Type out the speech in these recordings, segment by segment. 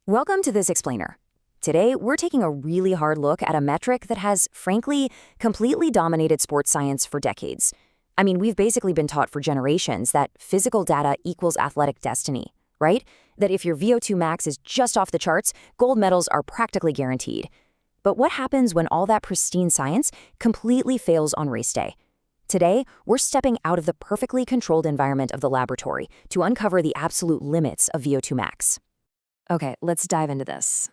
Welcome to this explainer. Today, we're taking a really hard look at a metric that has, frankly, completely dominated sports science for decades. I mean, we've basically been taught for generations that physical data equals athletic destiny, right? That if your VO2 max is just off the charts, gold medals are practically guaranteed. But what happens when all that pristine science completely fails on race day? Today, we're stepping out of the perfectly controlled environment of the laboratory to uncover the absolute limits of VO2 max. Okay, let's dive into this.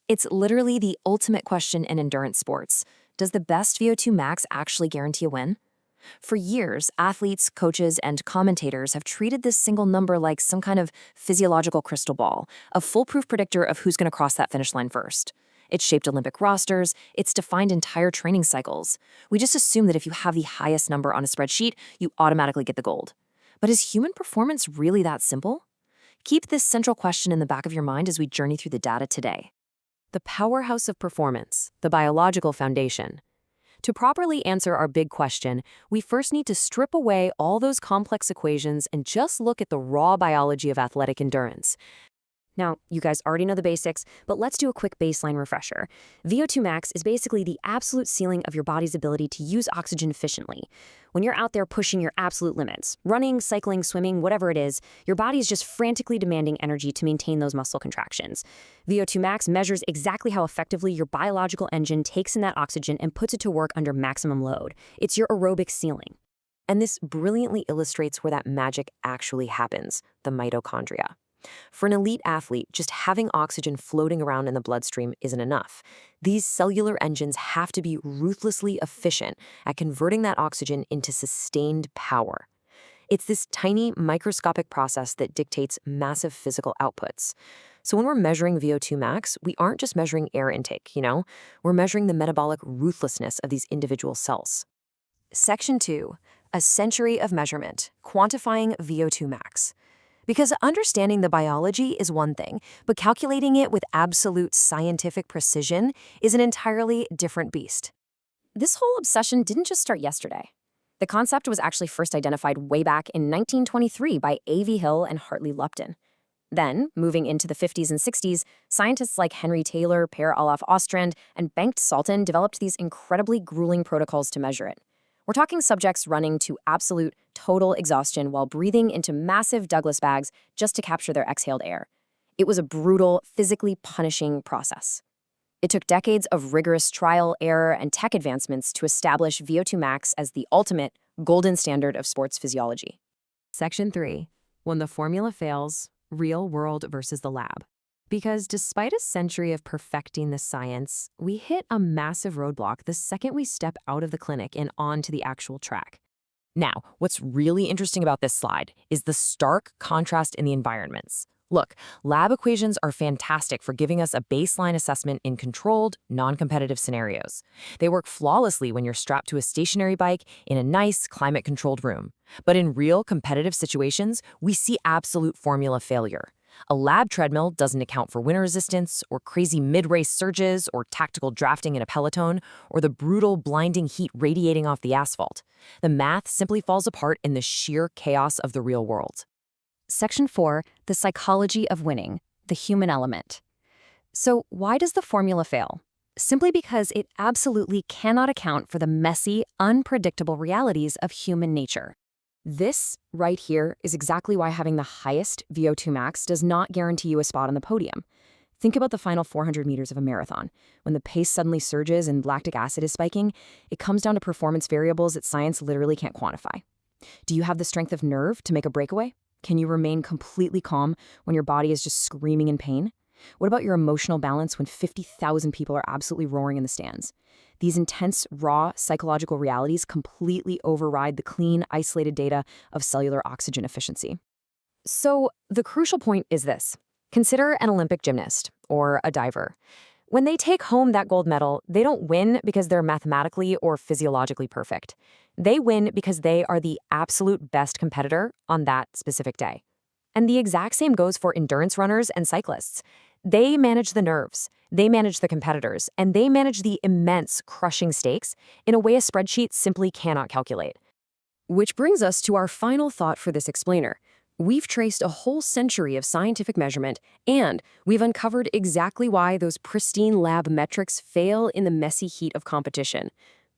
It's literally the ultimate question in endurance sports. Does the best VO2 max actually guarantee a win? For years, athletes, coaches, and commentators have treated this single number like some kind of physiological crystal ball, a foolproof predictor of who's going to cross that finish line first. It's shaped Olympic rosters, it's defined entire training cycles. We just assume that if you have the highest number on a spreadsheet, you automatically get the gold. But is human performance really that simple? Keep this central question in the back of your mind as we journey through the data today. The powerhouse of performance, the biological foundation. To properly answer our big question, we first need to strip away all those complex equations and just look at the raw biology of athletic endurance. Now, you guys already know the basics, but let's do a quick baseline refresher. VO2 max is basically the absolute ceiling of your body's ability to use oxygen efficiently. When you're out there pushing your absolute limits, running, cycling, swimming, whatever it is, your body is just frantically demanding energy to maintain those muscle contractions. VO2 max measures exactly how effectively your biological engine takes in that oxygen and puts it to work under maximum load. It's your aerobic ceiling. And this brilliantly illustrates where that magic actually happens, the mitochondria. For an elite athlete, just having oxygen floating around in the bloodstream isn't enough. These cellular engines have to be ruthlessly efficient at converting that oxygen into sustained power. It's this tiny, microscopic process that dictates massive physical outputs. So when we're measuring VO2 max, we aren't just measuring air intake, We're measuring the metabolic ruthlessness of these individual cells. Section 2. A century of measurement, quantifying VO2 max. Because understanding the biology is one thing, but calculating it with absolute scientific precision is an entirely different beast. This whole obsession didn't just start yesterday. The concept was actually first identified way back in 1923 by A.V. Hill and Hartley Lupton. Then, moving into the 50s and 60s, scientists like Henry Taylor, Per Olaf Ostrand, and Bengt Salton developed these incredibly grueling protocols to measure it. We're talking subjects running to absolute, total exhaustion while breathing into massive Douglas bags just to capture their exhaled air. It was a brutal, physically punishing process. It took decades of rigorous trial, error, and tech advancements to establish VO2 max as the ultimate, golden standard of sports physiology. Section 3. When the formula fails, real world versus the lab. Because despite a century of perfecting the science, we hit a massive roadblock the second we step out of the clinic and onto the actual track. Now, what's really interesting about this slide is the stark contrast in the environments. Look, lab equations are fantastic for giving us a baseline assessment in controlled, non-competitive scenarios. They work flawlessly when you're strapped to a stationary bike in a nice, climate-controlled room. But in real, competitive situations, we see absolute formula failure. A lab treadmill doesn't account for wind resistance, or crazy mid-race surges, or tactical drafting in a peloton, or the brutal, blinding heat radiating off the asphalt. The math simply falls apart in the sheer chaos of the real world. Section 4, the psychology of winning, the human element. So why does the formula fail? Simply because it absolutely cannot account for the messy, unpredictable realities of human nature. This right here is exactly why having the highest VO2 max does not guarantee you a spot on the podium. Think about the final 400 meters of a marathon. When the pace suddenly surges and lactic acid is spiking, it comes down to performance variables that science literally can't quantify. Do you have the strength of nerve to make a breakaway? Can you remain completely calm when your body is just screaming in pain? What about your emotional balance when 50,000 people are absolutely roaring in the stands? These intense, raw, psychological realities completely override the clean, isolated data of cellular oxygen efficiency. So the crucial point is this. Consider an Olympic gymnast or a diver. When they take home that gold medal, they don't win because they're mathematically or physiologically perfect. They win because they are the absolute best competitor on that specific day. And the exact same goes for endurance runners and cyclists. They manage the nerves, they manage the competitors, and they manage the immense, crushing stakes in a way a spreadsheet simply cannot calculate. Which brings us to our final thought for this explainer. We've traced a whole century of scientific measurement, and we've uncovered exactly why those pristine lab metrics fail in the messy heat of competition.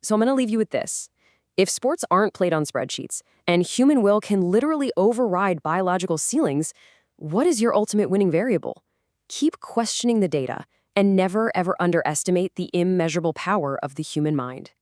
So I'm going to leave you with this. If sports aren't played on spreadsheets, and human will can literally override biological ceilings, what is your ultimate winning variable? Keep questioning the data, and never ever underestimate the immeasurable power of the human mind.